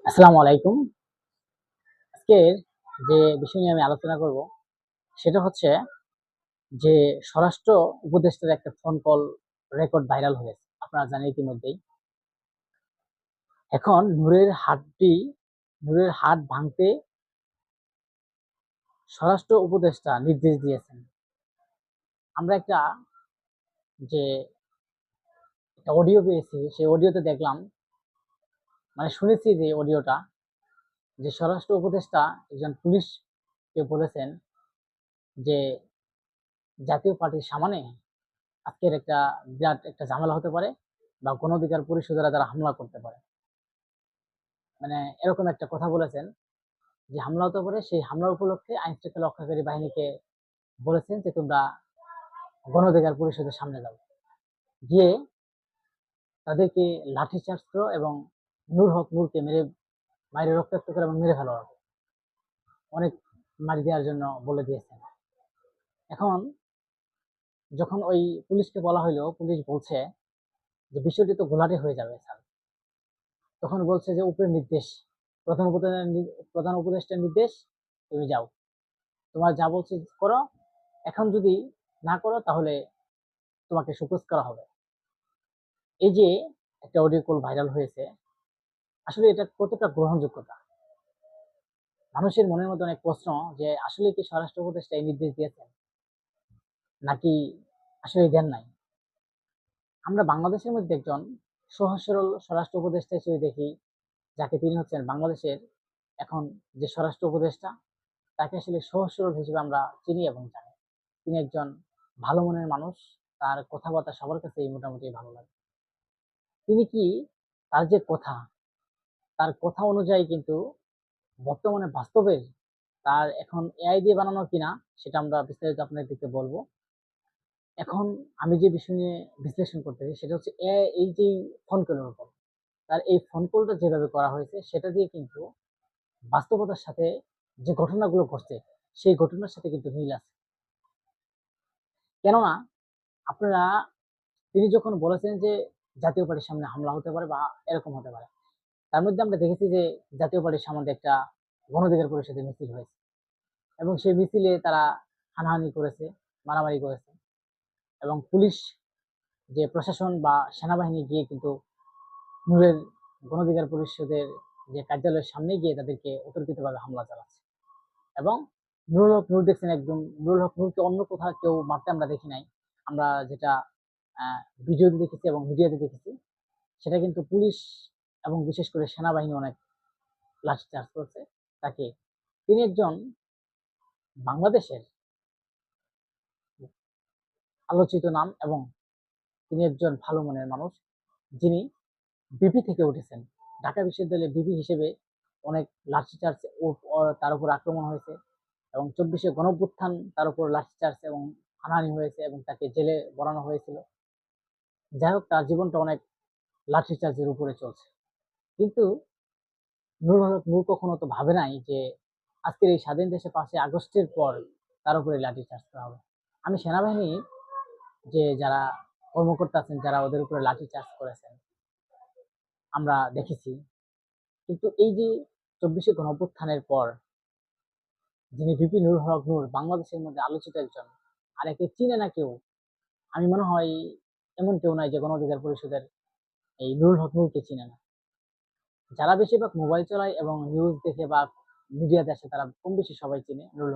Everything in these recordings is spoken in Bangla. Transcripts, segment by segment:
আসসালামু আলাইকুম। আজকের যে বিষয় নিয়ে আমি আলোচনা করব সেটা হচ্ছে যে স্বরাষ্ট্র উপদেষ্টার একটা ফোন কল রেকর্ড ভাইরাল হয়েছে। আপনারা জানেন ইতিমধ্যেই। এখন নূরের হাত ভাঙতে স্বরাষ্ট্র উপদেষ্টা নির্দেশ দিয়েছেন। আমরা যে একটা অডিও পেয়েছি, সেই অডিওতে দেখলাম, মানে শুনেছি যে অডিওটা, যে স্বরাষ্ট্র উপদেষ্টা একজন পুলিশকে বলেছেন যে জাতীয় পার্টির সামনে আজকের একটা বিরাট একটা ঝামেলা হতে পারে বা গণ অধিকার পরিষদেরা তারা হামলা করতে পারে। মানে এরকম একটা কথা বলেছেন যে হামলা হতে পারে। সেই হামলার উপলক্ষে আইন শৃঙ্খলা রক্ষাকারী বাহিনীকে বলেছেন যে তোমরা গণ অধিকার পরিষদের সামনে যাও, গিয়ে তাদেরকে লাঠিচার্জ করো এবং নূরকে মাইরে রক্তাক্ত করে এবং মেরে ফেলো। অনেক মারি দেওয়ার জন্য বলে দিয়েছেন। এখন যখন ওই পুলিশকে বলা হইলো, পুলিশ বলছে যে বিষয়টি তো ঘোলাটে হয়ে যাবে স্যার। তখন বলছে যে উপরের নির্দেশ, প্রধান উপদেষ্টার নির্দেশ, তুমি যাও, তোমার যা বলছি করো। এখন যদি না করো তাহলে তোমাকে শোকজ করা হবে। এই যে একটা অডিও কল ভাইরাল হয়েছে, আসলে এটা কতটা গ্রহণযোগ্যতা? মানুষের মনের মধ্যে অনেক প্রশ্ন যে আসলে কি স্বরাষ্ট্র উপদেষ্টা এই নির্দেশ দিয়েছেন নাকি আসলে দেন নাই। আমরা বাংলাদেশের মধ্যে একজন সহজ সরল স্বরাষ্ট্র উপদেষ্টা হিসেবে দেখি, যাকে তিনি হচ্ছেন বাংলাদেশের এখন যে স্বরাষ্ট্র উপদেষ্টা, তাকে আসলে সহজ সরল হিসেবে আমরা চিনি এবং জানি। তিনি একজন ভালো মনের মানুষ। তার কথাবার্তা সবার কাছেই মোটামুটি ভালো লাগে। তিনি কি তার যে কথা, তার কথা অনুযায়ী কিন্তু বর্তমানে বাস্তবের তার এখন এআই দিয়ে বানানো কিনা সেটা আমরা বিস্তারিত আপনাদেরকে বলবো। এখন আমি যে বিষয় নিয়ে বিশ্লেষণ করতেছি সেটা হচ্ছে এই যে ফোন কলের উপর, তার এই ফোন কলটা যেভাবে করা হয়েছে সেটা দিয়ে কিন্তু বাস্তবতার সাথে যে ঘটনাগুলো ঘটছে সেই ঘটনার সাথে কিন্তু মিল আছে। কেননা আপনারা, তিনি যখন বলেছেন যে জাতীয় পার্টির সামনে হামলা হতে পারে বা এরকম হতে পারে, তার মধ্যে আমরা দেখেছি যে জাতীয় পার্টির সামনে একটা গণ অধিকার পরিষদের মিছিল হয়েছে এবং সেই মিছিলে তারা হানাহানি করেছে, মারামারি করেছে এবং পুলিশ, যে প্রশাসন বা সেনাবাহিনী গিয়ে কিন্তু নূরের গণ অধিকার পরিষদের যে কার্যালয়ের সামনে গিয়ে তাদেরকে অতর্কিতভাবে হামলা চালাচ্ছে। এবং নূর দেখছেন, একদম নূরকে অন্য কোথাও কেউ মারতে আমরা দেখি নাই। আমরা যেটা ভিডিওতে দেখেছি এবং মিডিয়াতে দেখেছি, সেটা কিন্তু পুলিশ এবং বিশেষ করে সেনাবাহিনী অনেক লাঠিচার্জ করছে তাকে। তিনি একজন বাংলাদেশের আলোচিত নাম এবং তিনি একজন ভালো মনের মানুষ, যিনি বিপি থেকে উঠেছেন। ঢাকা বিশ্ববিদ্যালয়ের বিপি হিসেবে অনেক লাঠিচার্জ তার উপর আক্রমণ হয়েছে এবং 24শে গণঅভ্যুত্থান তার উপর লাঠিচার্জ এবং হানাহানি হয়েছে এবং তাকে জেলে ভরানো হয়েছিল। যাই হোক, তার জীবনটা অনেক লাঠিচার্জের উপরে চলছে। কিন্তু নূর কখনো তো ভাবে নাই যে আজকের এই স্বাধীন দেশে 5ই আগস্টের পর তার উপরে লাঠিচার্জ করা হবে। আমি সেনাবাহিনী যে যারা কর্মকর্তা আছেন, যারা ওদের উপরে লাঠিচার্জ করেছেন আমরা দেখেছি। কিন্তু এই যে 24শে গণঅভ্যুত্থানের পর যিনি ভিপি নূর বাংলাদেশের মধ্যে আলোচিত একজন, আর একে চিনে না কেউ, আমি মনে হয় এমন কেউ নাই যে গণ অধিকার পরিষদের এই নূরকে চিনে না। যারা বেশিরভাগ মোবাইল চালায় এবং নিউজ দেখে বা মিডিয়াতে আসে তারা কম বেশি সবাই চিনে নূর।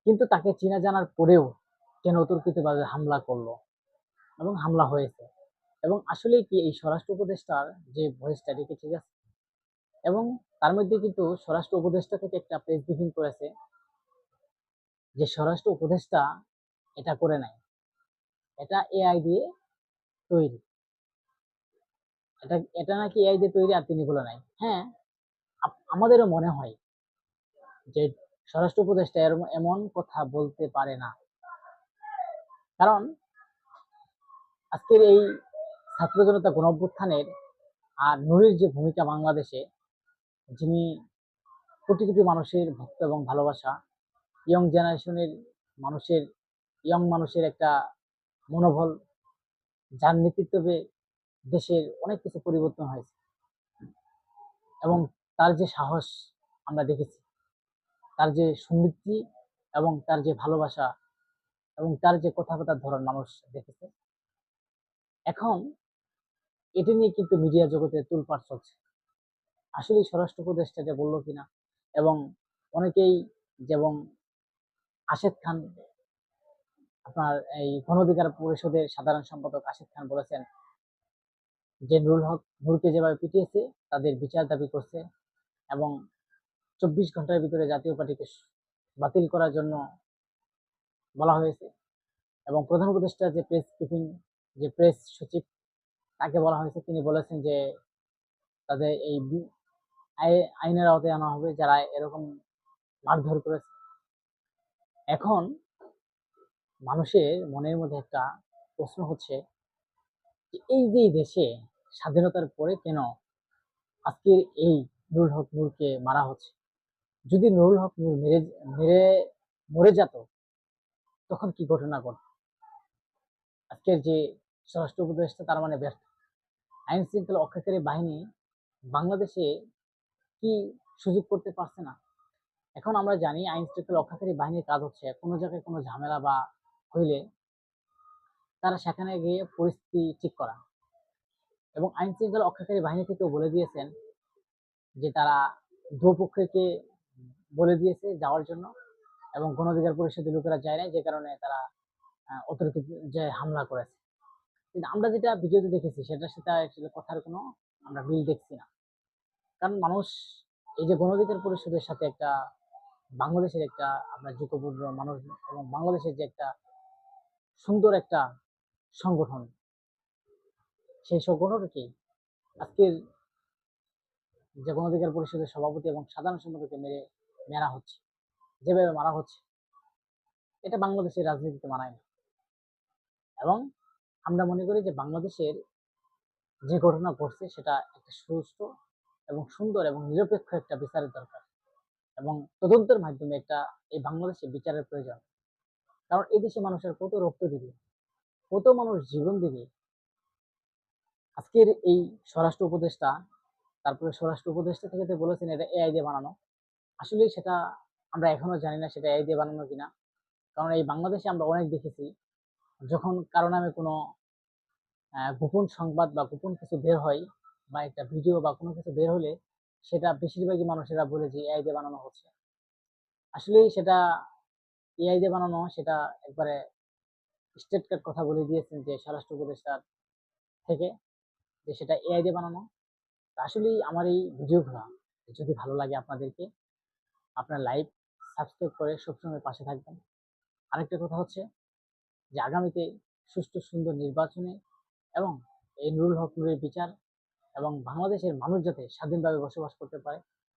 কিন্তু তাকে চিনা জানার পরেও কেন অতর্কিতভাবে হামলা করলো এবং হামলা হয়েছে, এবং আসলে কি এই স্বরাষ্ট্র উপদেষ্টার যে ভয়েসটা এটা কি ঠিক আছে? এবং তার মধ্যে কিন্তু স্বরাষ্ট্র উপদেষ্টা থেকে একটা প্রেস ব্রিফিং করেছে যে স্বরাষ্ট্র উপদেষ্টা এটা করে নাই, এটা এআই দিয়ে তৈরি। এটা এটা নাকি এআই দিয়ে তৈরি, আর তিনি বলে নাই। হ্যাঁ, আমাদেরও মনে হয় যে স্বরাষ্ট্র উপদেষ্টা এমন কথা বলতে পারে না। কারণ আজকের এই ছাত্র জনতা গণঅভ্যুত্থানের আর নূরের যে ভূমিকা বাংলাদেশে, যিনি কোটি কোটি মানুষের ভক্ত এবং ভালোবাসা, ইয়ং জেনারেশনের মানুষের মানুষের একটা মনোবল, যার নেতৃত্বে দেশের অনেক কিছু পরিবর্তন হয়েছে। এবং তার যে সাহস আমরা দেখেছি, তার যে সমৃদ্ধি এবং তার যে ভালোবাসা এবং তার যে কথাবার্তার ধরন মানুষ দেখেছে। এখন এটা নিয়ে কিন্তু মিডিয়া জগতে তোলপাড় চলছে। আসলে স্বরাষ্ট্র উপদেষ্টা এটা বললো কিনা, এবং অনেকেই, যেমন আশেদ খান, আপনার এই গণ অধিকার পরিষদের সাধারণ সম্পাদক আশেদ খান বলেছেন যে নুরুল হক নূরকে যেভাবে পিটিয়েছে তাদের বিচার দাবি করছে, এবং 24 ঘন্টার ভিতরে জাতীয় পার্টিকে বাতিল করার জন্য বলা হয়েছে। এবং প্রধান উপদেষ্টা যে প্রেস ব্রিফিং, যে প্রেস সচিব, তাকে বলা হয়েছে, তিনি বলেছেন যে তাদের এই আইনের আওতায় আনা হবে যারা এরকম মারধর করেছে। এখন মানুষের মনের মধ্যে একটা প্রশ্ন হচ্ছে যে এই যে দেশে স্বাধীনতার পরে কেন আজকের এই নুরুল হক নূরকে মারা হচ্ছে? যদি নুরুল হক নূর মেরে মেরে মরে যেত, তখন কি ঘটনা ঘটত? আজকের যে স্বরাষ্ট্র উপদেষ্টা তার মানে ব্যর্থ। আইন শৃঙ্খলা রক্ষাকারী বাহিনী বাংলাদেশে কি সুযোগ করতে পারছে না? এখন আমরা জানি আইন শৃঙ্খলা রক্ষাকারী বাহিনীর কাজ হচ্ছে কোনো জায়গায় কোনো ঝামেলা বা হইলে তারা সেখানে গিয়ে পরিস্থিতি ঠিক করা। এবং আইন শৃঙ্খলা রক্ষাকারী বাহিনী থেকেও বলে দিয়েছেন যে তারা দুপক্ষকে বলে দিয়েছে যাওয়ার জন্য, এবং গণ অধিকার পরিষদের লোকেরা যায় নাই, যে কারণে তারা অতর্কিত যে হামলা করেছে। কিন্তু আমরা যেটা ভিডিওতে দেখেছি সেটার সাথে আসলে কথার কোনো আমরা মিল দেখছি না। কারণ মানুষ এই যে গণ অধিকার পরিষদের সাথে একটা বাংলাদেশের একটা আপনার যুগপূর্ণ মানুষ এবং বাংলাদেশের যে একটা সুন্দর একটা সংগঠন, সেই সংগঠনকে আজকের যে গণ অধিকার পরিষদের সভাপতি এবং সাধারণ সম্পাদককে মেরা হচ্ছে, যেভাবে মারা হচ্ছে, এটা বাংলাদেশের রাজনীতিতে মানায় না। এবং আমরা মনে করি যে বাংলাদেশের যে ঘটনা ঘটছে সেটা একটা সুষ্ঠু এবং সুন্দর এবং নিরপেক্ষ একটা বিচারের দরকার, এবং তদন্তের মাধ্যমে একটা এই বাংলাদেশে বিচারের প্রয়োজন। কারণ এই দেশে মানুষের কত রক্ত দিবে, কত মানুষ জীবন দিবে। আজকের এই স্বরাষ্ট্র উপদেষ্টা, তারপরে স্বরাষ্ট্র উপদেষ্টা থেকে বলেছেন এটা এআই দিয়ে বানানো। আসলে সেটা আমরা এখনো জানি না সেটা এআই দিয়ে বানানো কিনা। কারণ এই বাংলাদেশে আমরা অনেক দেখেছি, যখন কারো নামে কোনো গোপন সংবাদ বা গোপন কিছু বের হয়, বা একটা ভিডিও বা কোনো কিছু বের হলে, সেটা বেশিরভাগই মানুষেরা বলে যে এআই দিয়ে বানানো হচ্ছে। আসলে সেটা এআই দিয়ে বানানো, সেটা একবারে স্টেট কাট কথা বলে দিয়েছেন যে স্বরাষ্ট্র উপদেষ্টার থেকে, যে সেটা এআই দিয়ে বানানো। আসলেই আমার এই ভিডিওগুলো যদি ভালো লাগে আপনাদেরকে, আপনার লাইক সাবস্ক্রাইব করে সবসময় পাশে থাকবেন। আরেকটা কথা হচ্ছে যে আগামীতে সুষ্ঠু সুন্দর নির্বাচনে এবং এই নুরুল হক নূরের বিচার, এবং বাংলাদেশের মানুষ যাতে স্বাধীনভাবে বসবাস করতে পারে